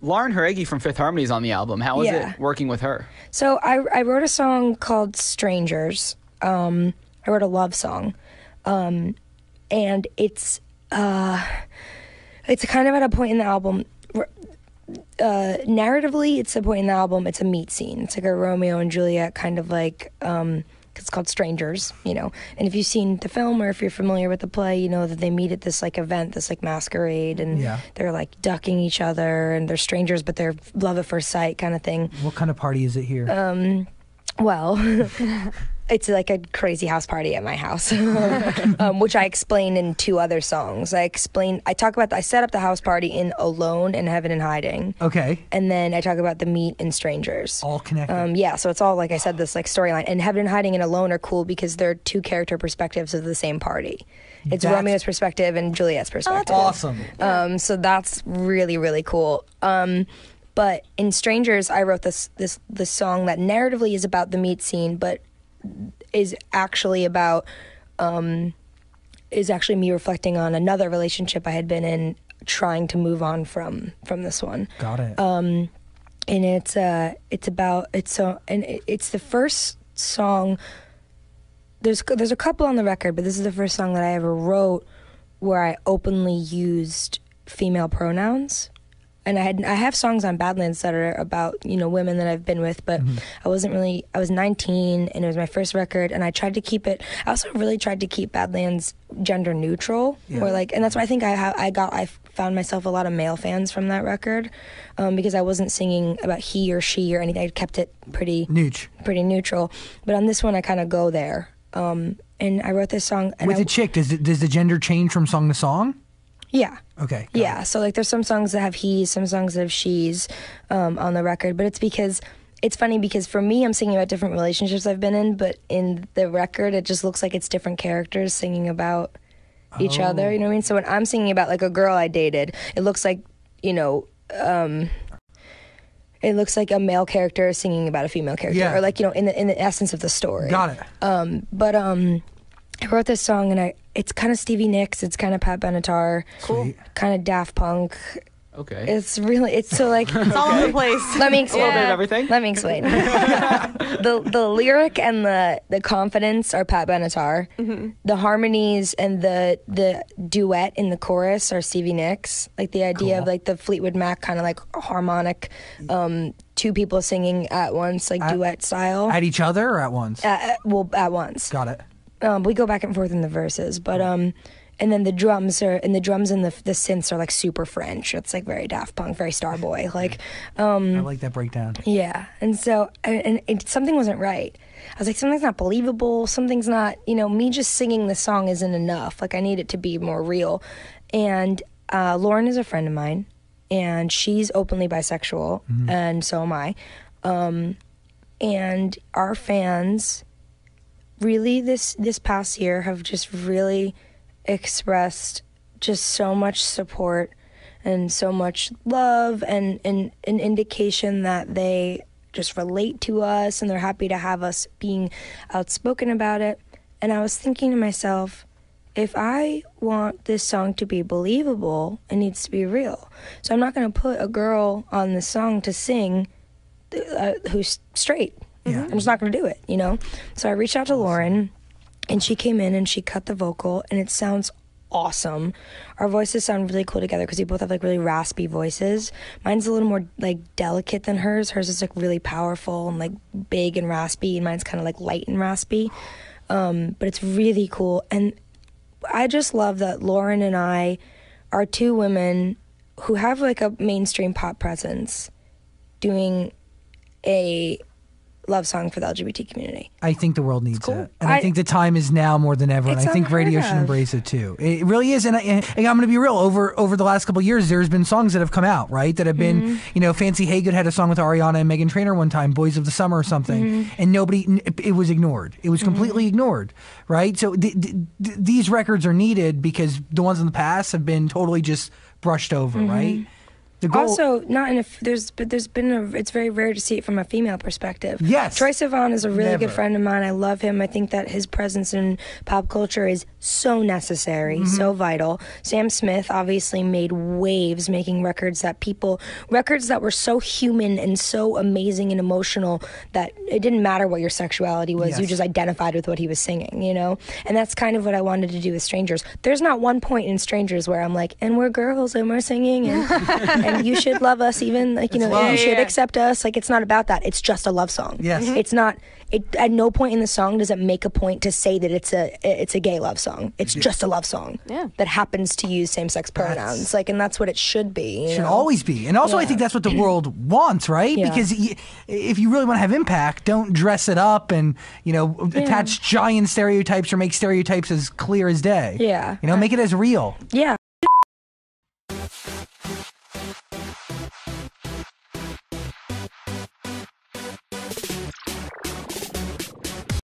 Lauren Jauregui from Fifth Harmony is on the album. How was it working with her? So I wrote a song called Strangers. I wrote a love song. And it's kind of at a point in the album where, narratively, it's a point in the album, it's a meet scene. It's like a Romeo and Juliet kind of like, it's called Strangers, you know. And if you've seen the film or if you're familiar with the play, you know that they meet at this like event, this like masquerade, and they're like ducking each other, and they're strangers, but they're love at first sight kind of thing. What kind of party is it here? Well, it's like a crazy house party at my house, which I explain in 2 other songs. I set up the house party in Alone and Heaven and Hiding. Okay. And then I talk about the meet in Strangers. All connected. So it's all, like I said, this like storyline. And Heaven and Hiding and Alone are cool because they're 2 character perspectives of the same party. It's Romeo's perspective and Juliet's perspective. Oh, that's awesome. So that's really, really cool. But in Strangers, I wrote this song that narratively is about the meet scene, but is actually about me reflecting on another relationship I had been in, trying to move on from this one. Got it. And it's the first song. There's a couple on the record, but this is the first song that I ever wrote where I openly used female pronouns. And I have songs on Badlands that are about, you know, women that I've been with, but I was 19 and it was my first record, and I tried to keep it. I also really tried to keep Badlands gender neutral, and that's why I think I found myself a lot of male fans from that record, because I wasn't singing about he or she or anything. I kept it pretty neutral. But on this one, I kind of go there. And I wrote this song. And with a chick, does the gender change from song to song? Yeah. Okay. Yeah. So like, there's some songs that have he's, some songs that have she's on the record, but it's funny because for me, I'm singing about different relationships I've been in, but in the record, it just looks like it's different characters singing about each other. You know what I mean? So when I'm singing about like a girl I dated, it looks like, you know, it looks like a male character singing about a female character, or like, you know, in the essence of the story. Got it. But I wrote this song, and it's kind of Stevie Nicks, it's kind of Pat Benatar, kind of Daft Punk. Okay. It's so like it's all over the place. Let me explain. A little bit of everything. Let me explain. the lyric and the confidence are Pat Benatar. Mm-hmm. The harmonies and the duet in the chorus are Stevie Nicks. Like the idea of like the Fleetwood Mac kind of like harmonic, 2 people singing at once, like duet style. At each other or at once? At once. Got it. We go back and forth in the verses, but and then the drums and the synths are like super French. It's like very Daft Punk, very Starboy. Like I like that breakdown. Yeah, and so and something wasn't right. I was like, something's not believable. Something's not, you know, me just singing the song isn't enough. Like I need it to be more real. And Lauren is a friend of mine, and she's openly bisexual, and so am I. And our fans really this past year have just really expressed just so much support and so much love and an indication that they just relate to us and they're happy to have us being outspoken about it. And I was thinking to myself, if I want this song to be believable, it needs to be real. So I'm not going to put a girl on this song to sing who's straight. Yeah. I'm just not going to do it, you know? So I reached out to Lauren, and she came in and she cut the vocal, and it sounds awesome. Our voices sound really cool together because we both have like really raspy voices. Mine's a little more like delicate than hers. Hers is like really powerful and like big and raspy, and mine's kind of like light and raspy. But it's really cool. And I just love that Lauren and I are 2 women who have like a mainstream pop presence doing a love song for the LGBT community. I think the world needs it. And I think the time is now more than ever. And I think radio should embrace it too. It really is. And I'm going to be real. Over the last couple of years, there's been songs that have come out, right? That have been, you know, Fancy Haygood had a song with Ariana and Meghan Trainor one time, Boys of the Summer or something. And it was ignored. It was completely ignored, right? So these records are needed because the ones in the past have been totally just brushed over, right? Also, it's very rare to see it from a female perspective. Yes. Troye Sivan is a really good friend of mine. I love him. I think that his presence in pop culture is so necessary, so vital. Sam Smith obviously made waves making records that were so human and so amazing and emotional that it didn't matter what your sexuality was. You just identified with what he was singing, you know? And that's kind of what I wanted to do with Strangers. There's not one point in Strangers where I'm like, and we're girls and we're singing and, and you should love us even, like, you know, you should accept us. Like, it's not about that. It's just a love song. Yes. It's not... at no point in the song does it make a point to say that it's a gay love song. It's just a love song that happens to use same-sex pronouns. And that's what it should be. Should always be. And also, I think that's what the world wants, right? Yeah. Because if you really want to have impact, don't dress it up and, you know, attach giant stereotypes or make stereotypes as clear as day. Yeah. You know, make it as real. Yeah.